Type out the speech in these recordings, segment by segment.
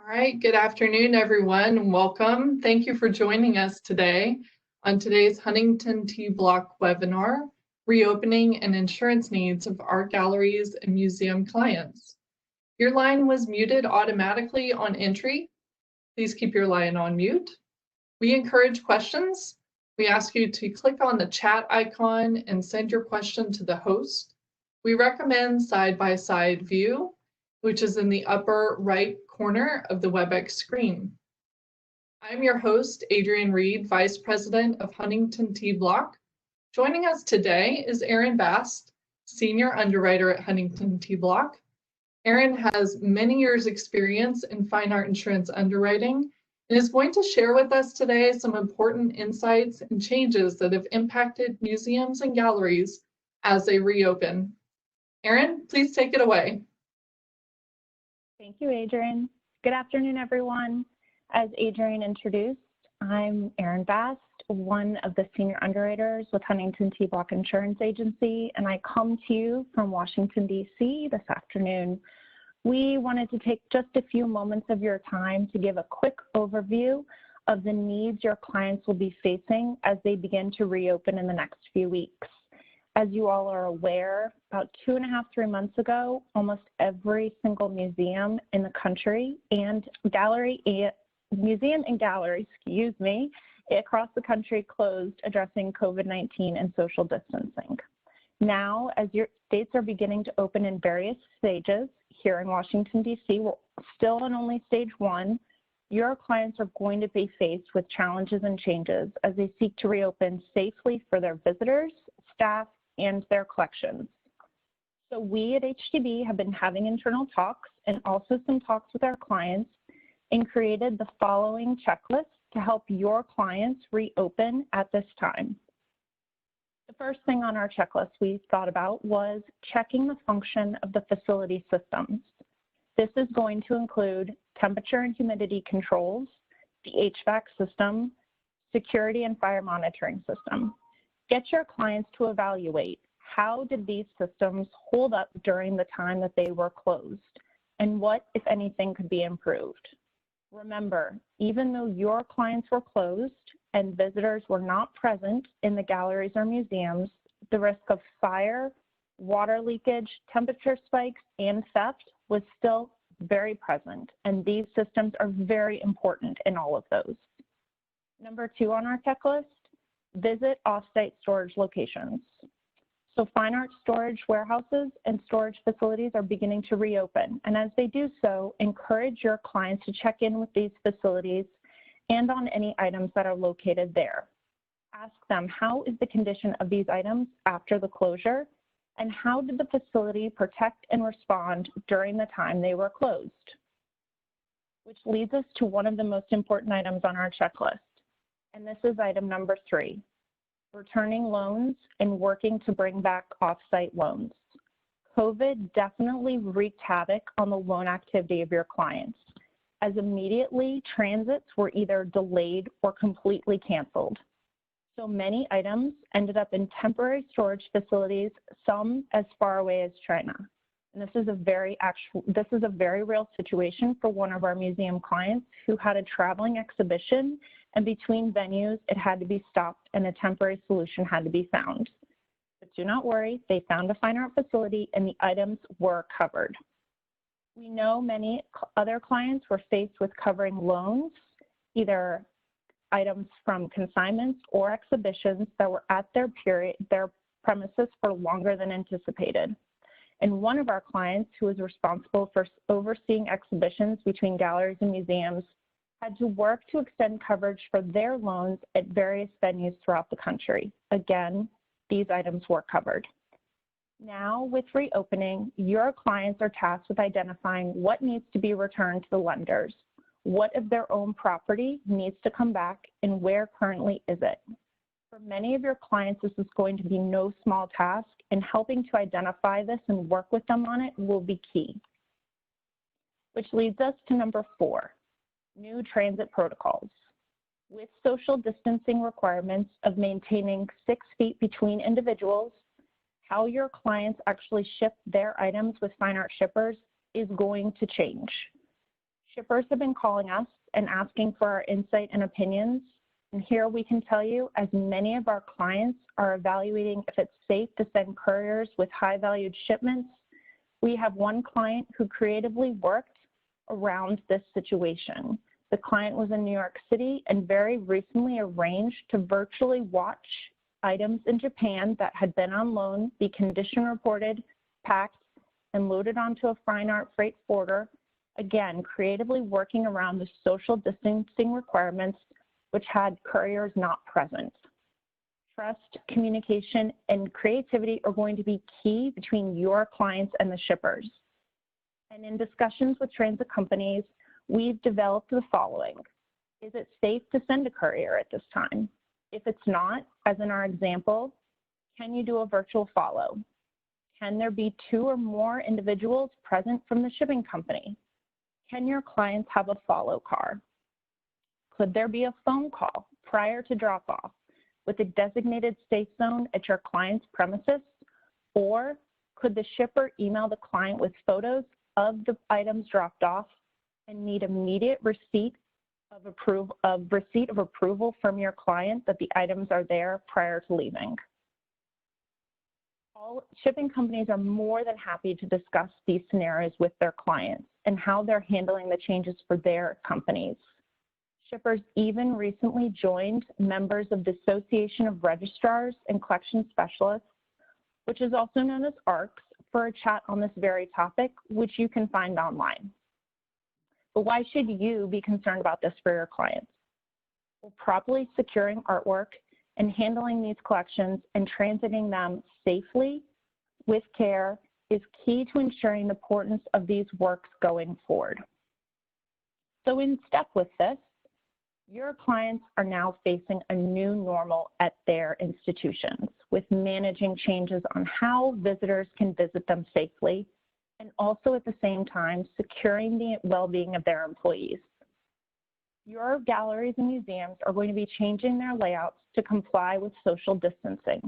All right, good afternoon, everyone, and welcome. Thank you for joining us today on today's Huntington T Block webinar, Reopening and Insurance Needs of Art Galleries and Museum Clients. Your line was muted automatically on entry. Please keep your line on mute. We encourage questions. We ask you to click on the chat icon and send your question to the host. We recommend side-by-side view, which is in the upper right corner of the WebEx screen. I'm your host, Adrienne Reed, Vice President of Huntington T Block. Joining us today is Erin Bast, Senior Underwriter at Huntington T Block. Erin has many years' experience in fine art insurance underwriting and is going to share with us today some important insights and changes that have impacted museums and galleries as they reopen. Erin, please take it away. Thank you, Adrienne. Good afternoon, everyone. As Adrienne introduced, I'm Erin Bast, one of the senior underwriters with Huntington T Block Insurance Agency, and I come to you from Washington, D.C. this afternoon. We wanted to take just a few moments of your time to give a quick overview of the needs your clients will be facing as they begin to reopen in the next few weeks. As you all are aware, about 2.5 to 3 months ago, almost every single museum in the country and museum and gallery, across the country closed, addressing COVID-19 and social distancing. Now, as your states are beginning to open in various stages, here in Washington, D.C., we're still on only stage 1, your clients are going to be faced with challenges and changes as they seek to reopen safely for their visitors, staff, and their collections. So we at HTB have been having internal talks and also some talks with our clients and created the following checklist to help your clients reopen at this time. The first thing on our checklist we thought about was checking the function of the facility systems. This is going to include temperature and humidity controls, the HVAC system, security and fire monitoring system. Get your clients to evaluate how did these systems hold up during the time that they were closed and what, if anything, could be improved. Remember, even though your clients were closed and visitors were not present in the galleries or museums, the risk of fire, water leakage, temperature spikes, and theft was still very present, and these systems are very important in all of those. Number 2 on our checklist, visit off-site storage locations. So fine art storage warehouses and storage facilities are beginning to reopen, and as they do so, encourage your clients to check in with these facilities and on any items that are located there. Ask them, how is the condition of these items after the closure, and how did the facility protect and respond during the time they were closed? Which leads us to one of the most important items on our checklist, and this is item number 3. Returning loans and working to bring back off-site loans. COVID definitely wreaked havoc on the loan activity of your clients, as immediately transits were either delayed or completely canceled. So many items ended up in temporary storage facilities, some as far away as China. And this is a very real situation for one of our museum clients who had a traveling exhibition, and between venues, it had to be stopped and a temporary solution had to be found. But do not worry, they found a fine art facility and the items were covered. We know many other clients were faced with covering loans, either items from consignments or exhibitions that were at their premises for longer than anticipated. And one of our clients, who is responsible for overseeing exhibitions between galleries and museums, had to work to extend coverage for their loans at various venues throughout the country. Again, these items were covered. Now, with reopening, your clients are tasked with identifying what needs to be returned to the lenders, what of their own property needs to come back, and where currently is it. For many of your clients, this is going to be no small task, and helping to identify this and work with them on it will be key. Which leads us to number 4. New transit protocols. With social distancing requirements of maintaining 6 feet between individuals, how your clients actually ship their items with fine art shippers is going to change. Shippers have been calling us and asking for our insight and opinions. And here we can tell you, as many of our clients are evaluating if it's safe to send couriers with high-valued shipments, we have one client who creatively worked around this situation. The client was in New York City and very recently arranged to virtually watch items in Japan that had been on loan be condition reported, packed, and loaded onto a fine art freight forwarder, again, creatively working around the social distancing requirements, which had couriers not present. Trust, communication, and creativity are going to be key between your clients and the shippers. And in discussions with transit companies, we've developed the following. Is it safe to send a courier at this time? If it's not, as in our example, can you do a virtual follow? Can there be 2 or more individuals present from the shipping company? Can your clients have a follow car? Could there be a phone call prior to drop-off with a designated safe zone at your client's premises? Or could the shipper email the client with photos of the items dropped off and need immediate receipt of approval from your client that the items are there prior to leaving? All shipping companies are more than happy to discuss these scenarios with their clients and how they're handling the changes for their companies. Shippers even recently joined members of the Association of Registrars and Collection Specialists, which is also known as ARCS, for a chat on this very topic, which you can find online. But why should you be concerned about this for your clients? Well, properly securing artwork and handling these collections and transiting them safely with care is key to ensuring the importance of these works going forward. So in step with this, your clients are now facing a new normal at their institutions with managing changes on how visitors can visit them safely and also at the same time securing the well-being of their employees. Your galleries and museums are going to be changing their layouts to comply with social distancing.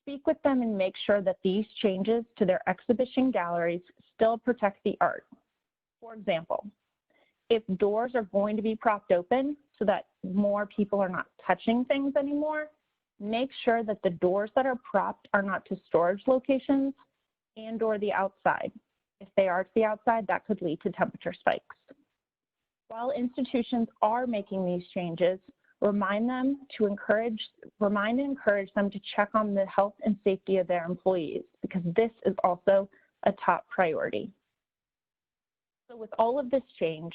Speak with them and make sure that these changes to their exhibition galleries still protect the art. For example, if doors are going to be propped open so that more people are not touching things anymore, make sure that the doors that are propped are not to storage locations and or the outside. If they are to the outside, that could lead to temperature spikes. While institutions are making these changes, remind and encourage them to check on the health and safety of their employees, because this is also a top priority. So with all of this change,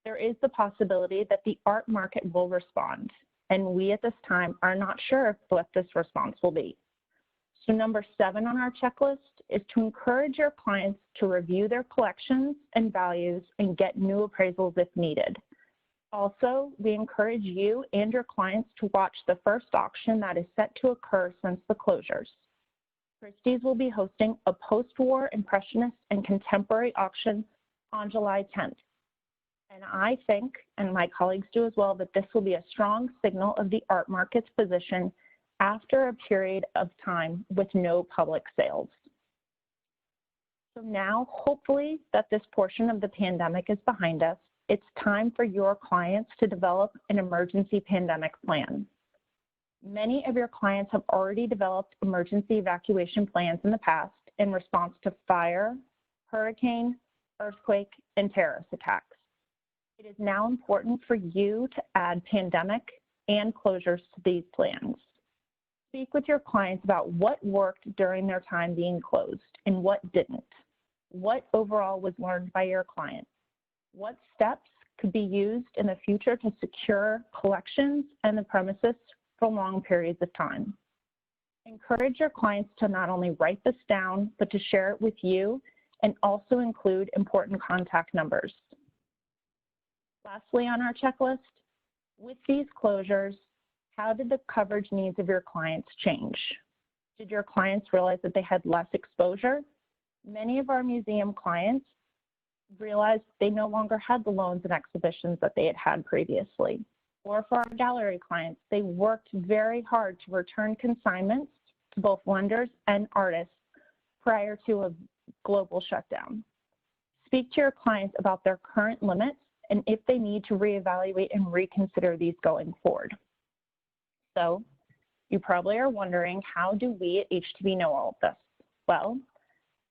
there is the possibility that the art market will respond, and we at this time are not sure what this response will be. So number 7 on our checklist is to encourage your clients to review their collections and values and get new appraisals if needed. Also, we encourage you and your clients to watch the first auction that is set to occur since the closures. Christie's will be hosting a post-war impressionist and contemporary auction on July 10th. And I think, and my colleagues do as well, that this will be a strong signal of the art market's position after a period of time with no public sales. So now, hopefully, that this portion of the pandemic is behind us, it's time for your clients to develop an emergency pandemic plan. Many of your clients have already developed emergency evacuation plans in the past in response to fire, hurricane, earthquake, and terrorist attacks. It is now important for you to add pandemic and closures to these plans. Speak with your clients about what worked during their time being closed and what didn't. What overall was learned by your client? What steps could be used in the future to secure collections and the premises for long periods of time? Encourage your clients to not only write this down, but to share it with you and also include important contact numbers. Lastly on our checklist, with these closures, how did the coverage needs of your clients change? Did your clients realize that they had less exposure? Many of our museum clients realized they no longer had the loans and exhibitions that they had had previously. Or for our gallery clients, they worked very hard to return consignments to both lenders and artists prior to a global shutdown. speak to your clients about their current limits and if they need to reevaluate and reconsider these going forward. So you probably are wondering, how do we at HTB know all of this? Well,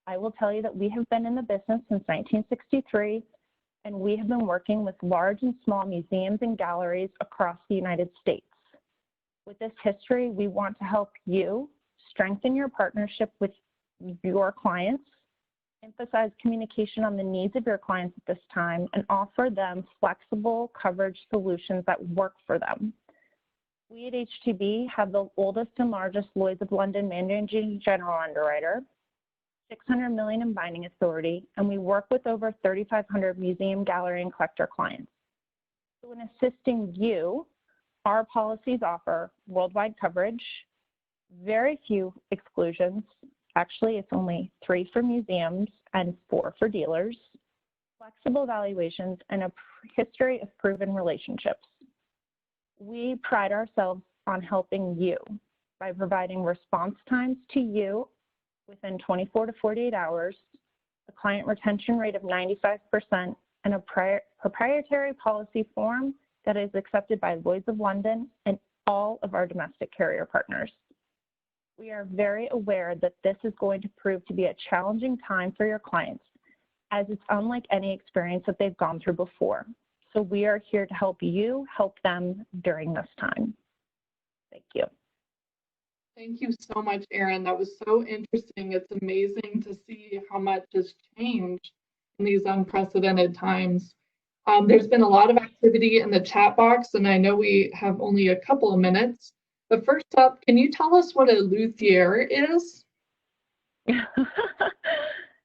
I will tell you that we have been in the business since 1963, and we have been working with large and small museums and galleries across the United States. With this history, we want to help you strengthen your partnership with your clients, emphasize communication on the needs of your clients at this time, and offer them flexible coverage solutions that work for them. We at HTB have the oldest and largest Lloyd's of London managing general underwriter, $600 million in binding authority, and we work with over 3,500 museum, gallery, and collector clients. So in assisting you, our policies offer worldwide coverage, very few exclusions. Actually, it's only 3 for museums and 4 for dealers, flexible valuations, and a history of proven relationships. We pride ourselves on helping you by providing response times to you within 24 to 48 hours, a client retention rate of 95%, and a proprietary policy form that is accepted by Lloyd's of London and all of our domestic carrier partners. We are very aware that this is going to prove to be a challenging time for your clients, as it's unlike any experience that they've gone through before. So we are here to help you help them during this time. Thank you. Thank you so much, Erin. That was so interesting. It's amazing to see how much has changed in these unprecedented times. There's been a lot of activity in the chat box, and I know we have only a couple of minutes. But first up, can you tell us what a luthier is?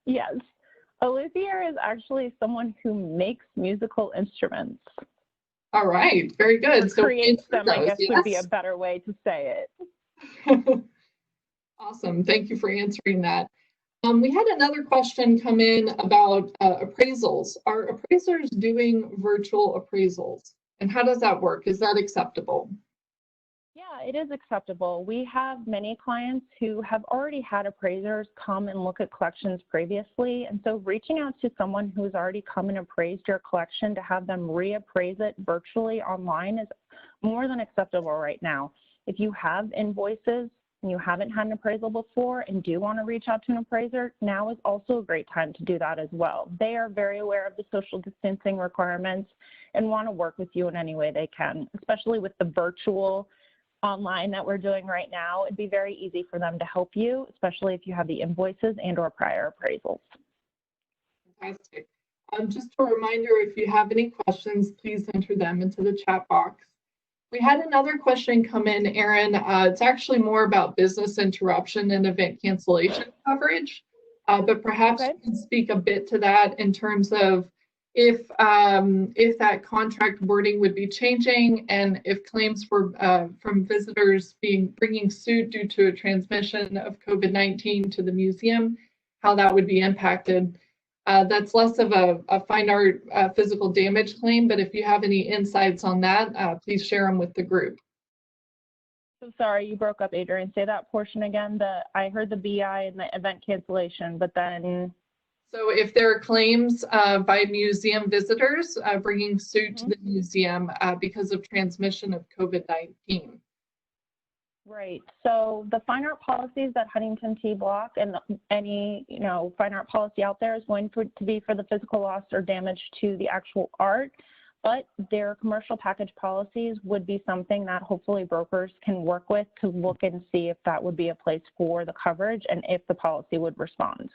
Yes. A luthier is actually someone who makes musical instruments. All right, very good. Or creates them, I guess, would be a better way to say it. Awesome. Thank you for answering that. We had another question come in about appraisals. Are appraisers doing virtual appraisals? And how does that work? Is that acceptable? Yeah, it is acceptable. We have many clients who have already had appraisers come and look at collections previously. And so reaching out to someone who's already come and appraised your collection to have them reappraise it virtually online is more than acceptable right now. If you have invoices and you haven't had an appraisal before and do want to reach out to an appraiser, now is also a great time to do that as well. They are very aware of the social distancing requirements and want to work with you in any way they can, especially with the virtual online that we're doing right now. It'd be very easy for them to help you, especially if you have the invoices and or prior appraisals. Fantastic. Just a reminder, if you have any questions, please enter them into the chat box. We had another question come in, Erin. It's actually more about business interruption and event cancellation coverage, but perhaps you can speak a bit to that in terms of if that contract wording would be changing, and if claims for from visitors bringing suit due to a transmission of COVID-19 to the museum, how that would be impacted. That's less of a fine art physical damage claim, but if you have any insights on that, please share them with the group. So sorry, you broke up, Adrian. Say that portion again. I heard the BI and the event cancellation, but then. So if there are claims by museum visitors bringing suit to the museum because of transmission of COVID-19. Right. So the fine art policies that Huntington T Block and any fine art policy out there is going to be for the physical loss or damage to the actual art, but their commercial package policies would be something that hopefully brokers can work with to look and see if that would be a place for the coverage and if the policy would respond.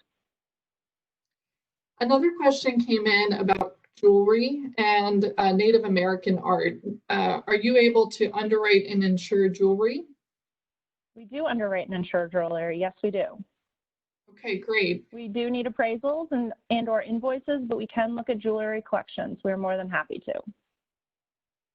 Another question came in about jewelry and Native American art. Are you able to underwrite and insure jewelry? We do underwrite and insure jewelry. Yes, we do. Okay, great. We do need appraisals and or invoices, but we can look at jewelry collections. We're more than happy to.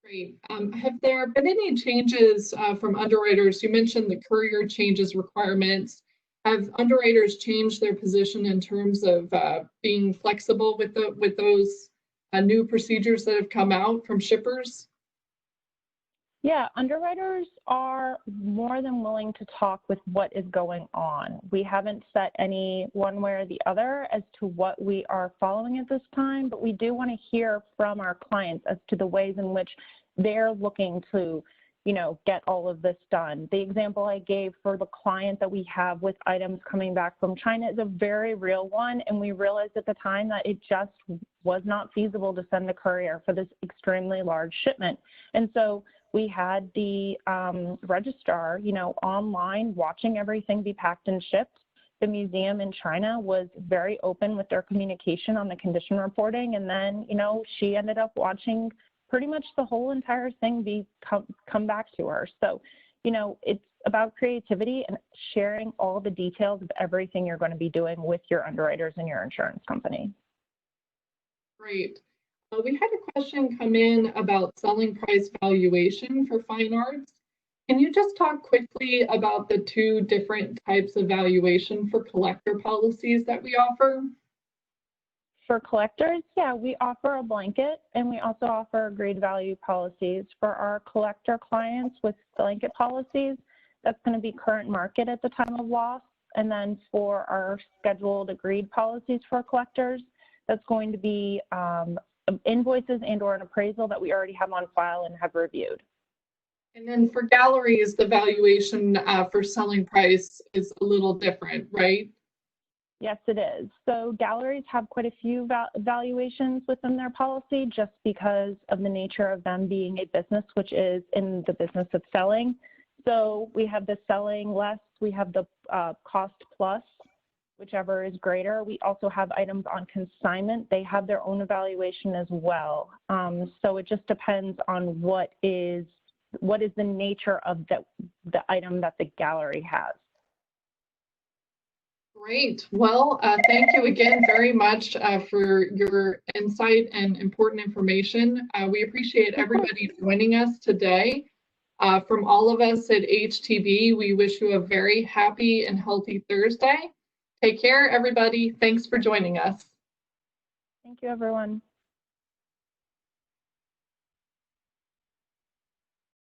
Great. Have there been any changes from underwriters? You mentioned the courier changes requirements. Have underwriters changed their position in terms of being flexible with those new procedures that have come out from shippers? Yeah, underwriters are more than willing to talk with what is going on. We haven't set any one way or the other as to what we are following at this time, but we do want to hear from our clients as to the ways in which they're looking to, get all of this done. The example I gave for the client that we have with items coming back from China is a very real one, and we realized at the time that it just was not feasible to send a courier for this extremely large shipment. And so we had the registrar, online watching everything be packed and shipped. The museum in China was very open with their communication on the condition reporting. And then, she ended up watching pretty much the whole entire thing come back to her. So, it's about creativity and sharing all the details of everything you're going to be doing with your underwriters and your insurance company. Great. We had a question come in about selling price valuation for fine arts. Can you just talk quickly about the two different types of valuation for collector policies that we offer? For collectors, yeah, we offer a blanket, and we also offer agreed value policies. For our collector clients with blanket policies, that's going to be current market at the time of loss. And then for our scheduled agreed policies for collectors, that's going to be invoices and or an appraisal that we already have on file and have reviewed. And then for galleries, the valuation for selling price is a little different, right? Yes, it is. So galleries have quite a few valuations within their policy just because of the nature of them being a business, which is in the business of selling. So we have the selling less, we have the cost plus, whichever is greater. We also have items on consignment. They have their own evaluation as well. So it just depends on what is the nature of the item that the gallery has. Great. Well, thank you again very much for your insight and important information. We appreciate everybody joining us today. From all of us at HTB, we wish you a very happy and healthy Thursday. Take care, everybody. Thanks for joining us. Thank you, everyone.